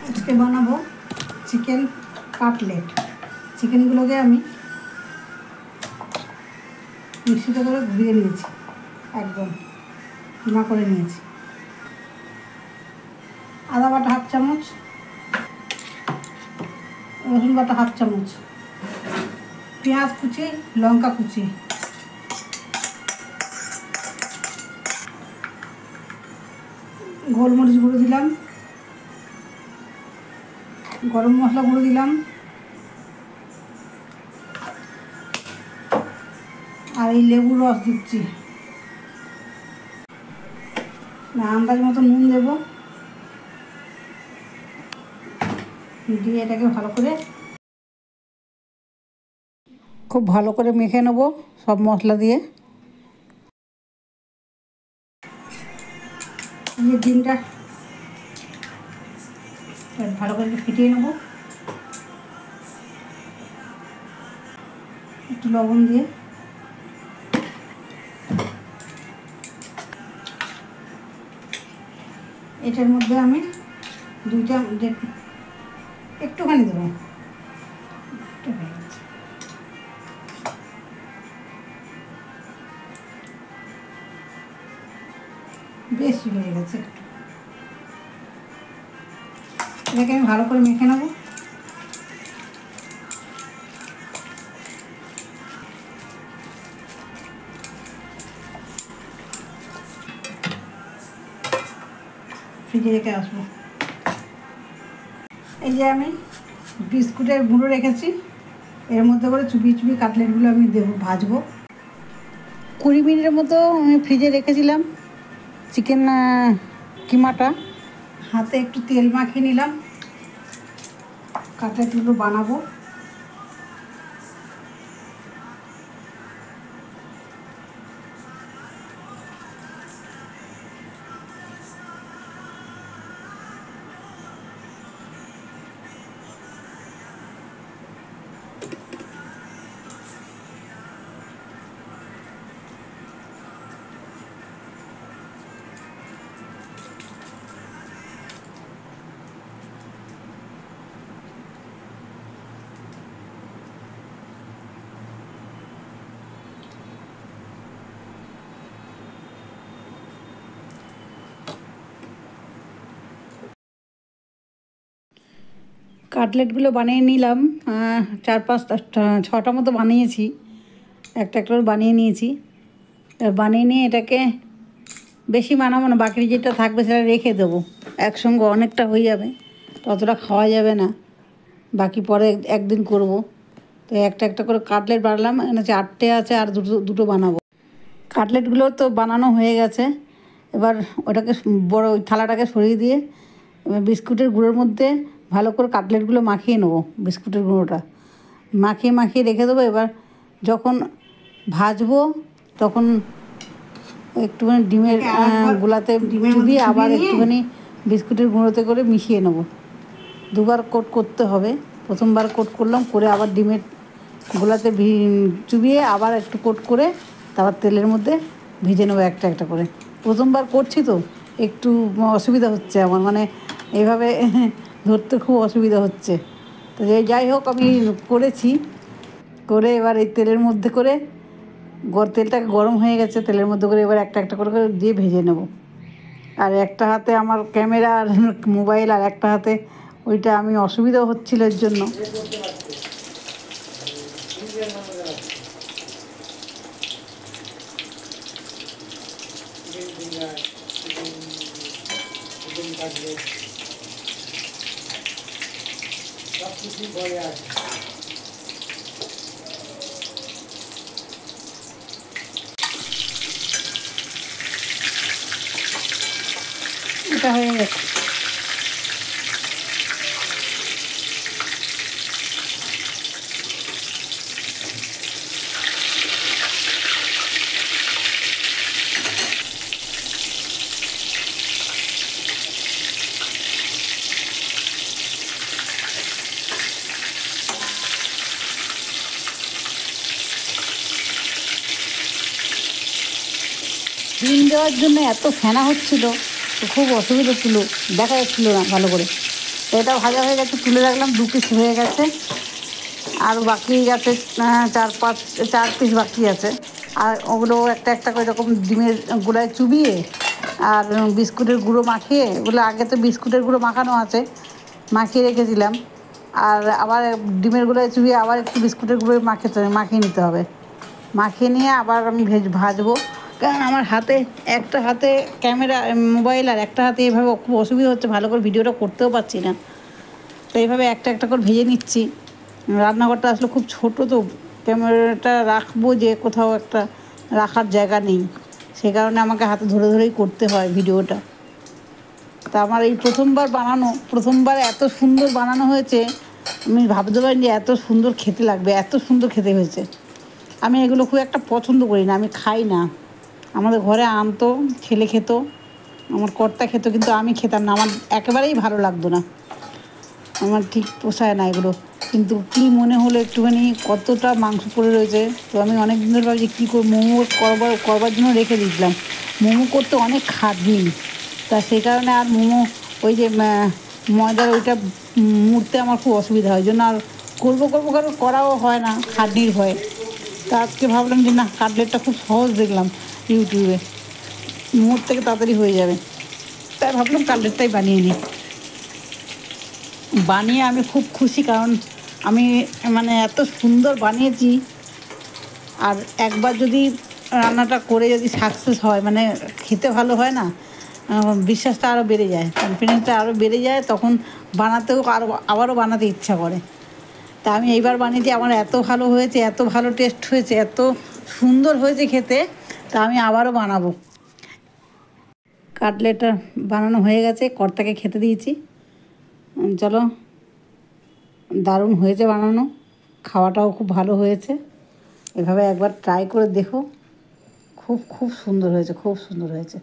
আজকে বানাবো chicken cutlet. চিকেনগুলোকে আমি মিক্সিতে করে ঘুরিয়ে নিয়েছি, একদম কিমা করে নিয়েছি। আদা বাটা হাফ চামচ, রসুন বাটা হাফ চামচ, পেঁয়াজ কুচি, লঙ্কা কুচি, গোলমরিচ গুঁড়ো দিলাম, গরম মশলা গুঁড়ো দিলাম, আর এই লেবুর রস দিচ্ছি। আন্দাজ মতো নুন দেবো, দিয়ে এটাকে খুব ভালো করে মেখে নেব সব মশলা দিয়ে। এই ডিমটা ভালো করে ফিটিয়ে নেব, একটু লবণ দিয়ে। এটার মধ্যে আমি একটুখানি দেবো, বেশি হয়ে গেছে একটু। এটাকে আমি ভালো করে মেখে নেব। ফ্রিজে রেখে আসবো। এই যে আমি বিস্কুটের গুঁড়ো রেখেছি, এর মধ্যে করে চুপিয়ে চুপিয়ে কাটলেটগুলো আমি ভাজবো। 20 মিনিটের মতো আমি ফ্রিজে রেখেছিলাম চিকেন কিমাটা। হাতে একটু তেল মাখিয়ে নিলাম, কাটলেটগুলো বানাবো। কাটলেটগুলো বানিয়ে নিলাম, 4-5-6টা মতো বানিয়েছি, একটা করে বানিয়ে নিয়েছি। বানিয়ে নিয়ে এটাকে বেশি বানাবো না, বাকি যেটা থাকবে সেটা রেখে দেবো। একসঙ্গে অনেকটা হয়ে যাবে, ততটা খাওয়া যাবে না, বাকি পরে একদিন করব। তো একটা করে কাটলেট বানালাম, এখানে 4টে আছে, আর দুটো বানাবো। কাটলেটগুলো তো বানানো হয়ে গেছে। এবার ওটাকে বড় ওই থালাটাকে সরিয়ে দিয়ে বিস্কুটের গুঁড়োর মধ্যে ভালো করে কাটলেটগুলো মাখিয়ে নেবো। বিস্কুটের গুঁড়োটা মাখিয়ে রেখে দেবো। এবার যখন ভাজবো তখন একটুখানি ডিমের গোলাতে চুবিয়ে আবার একটুখানি বিস্কুটের গুঁড়োতে করে মিশিয়ে নেবো। দুবার কোট করতে হবে। প্রথমবার কোট করলাম, করে আবার ডিমের গোলাতে চুবিয়ে আবার একটু কোট করে তারপর তেলের মধ্যে ভেজে নেবো একটা করে। প্রথমবার করছি তো একটু অসুবিধা হচ্ছে আমার, মানে এইভাবে ধরতে খুব অসুবিধা হচ্ছে। তো যাই হোক, আমি করেছি। করে এবার এই তেলের মধ্যে করে তেলটাকে গরম হয়ে গেছে, তেলের মধ্যে করে এবার একটা করে দিয়ে ভেজে নেব। আর একটা হাতে আমার ক্যামেরা আর মোবাইল, আর একটা হাতে ওইটা, আমি অসুবিধা হচ্ছিল এর জন্য। এটা হয়ে গেছে। ডিম দেওয়ার জন্য এত ফেনা হচ্ছিল, তো খুব অসুবিধা ছিল, দেখা যাচ্ছিল না ভালো করে। এটা ভাজা হয়ে গেছে, তুলে রাখলাম। 2 পিস হয়ে গেছে, আর বাকি আছে 4 পিস বাকি আছে। আর ওগুলো একটা একটা করে এরকম ডিমের গুঁড়ায় চুবিয়ে আর বিস্কুটের গুঁড়ো মাখিয়ে, ওগুলো আগে তো বিস্কুটের গুঁড়ো মাখানো আছে, মাখিয়ে রেখেছিলাম। আর আবার ডিমের গুঁড়োয় চুবিয়ে আবার একটু বিস্কুটের গুঁড়ো মাখিয়ে নিতে হবে। মাখিয়ে নিয়ে আবার আমি ভাজবো। কারণ আমার হাতে, একটা হাতে ক্যামেরা মোবাইল আর একটা হাতে এভাবে খুব অসুবিধা হচ্ছে, ভালো করে ভিডিওটা করতেও পারছি না। তো এইভাবে একটা একটা করে ভেজে নিচ্ছি। রান্নাঘরটা আসলে খুব ছোটো, তো ক্যামেরাটা রাখবো যে কোথাও একটা রাখার জায়গা নেই, সে কারণে আমাকে হাতে ধরে ধরেই করতে হয় ভিডিওটা। তা আমার এই প্রথমবার এত সুন্দর বানানো হয়েছে, আমি ভাবতে পারিনি এত সুন্দর খেতে লাগবে, এত সুন্দর খেতে হয়েছে। আমি এগুলো খুব একটা পছন্দ করি না, আমি খাই না। আমাদের ঘরে আনতো, ছেলে খেত, আমার কর্তা খেত, কিন্তু আমি খেতাম না, আমার একেবারেই ভালো লাগতো না, আমার ঠিক পোষায় না এগুলো। কিন্তু কী মনে হলো একটুখানি, কতটা মাংস পড়ে রয়েছে, তো আমি অনেক দিন ধরে ভাবছি কী করে মোমো করবার জন্য রেখে দিয়েছিলাম। মোমো করতে অনেক খাটনি, তা সেই কারণে আর মোমো ওই যে ময়দার ওইটা মুড়তে আমার খুব অসুবিধা হয়, জন্য আর করবো করে করাও হয় না খাটনির ভয়ে। তা আজকে ভাবলাম যে না, কাটলেটটা খুব সহজ দেখলাম ইউটিউবে, মোড় থেকে তাড়াতাড়ি হয়ে যাবে, তাই ভাবলাম কাটলেটটাই বানিয়ে নিই। বানিয়ে আমি খুব খুশি, কারণ আমি মানে এত সুন্দর বানিয়েছি। আর একবার যদি রান্নাটা করে যদি সাকসেস হয়, মানে খেতে ভালো হয় না, বিশ্বাসটা আরও বেড়ে যায়, কনফিডেন্সটা আরও বেড়ে যায়, তখন বানাতেও আবারও বানাতে ইচ্ছা করে। তা আমি এইবার বানিয়েছি, আমার এত ভালো হয়েছে, এত ভালো টেস্ট হয়েছে, এত সুন্দর হয়েছে খেতে, তা আমি আবারও বানাবো। কাটলেটটা বানানো হয়ে গেছে, কর্তাকে খেতে দিয়েছি। চলো, দারুণ হয়েছে বানানো, খাওয়াটাও খুব ভালো হয়েছে। এভাবে একবার ট্রাই করে দেখো, খুব খুব সুন্দর হয়েছে, খুব সুন্দর হয়েছে।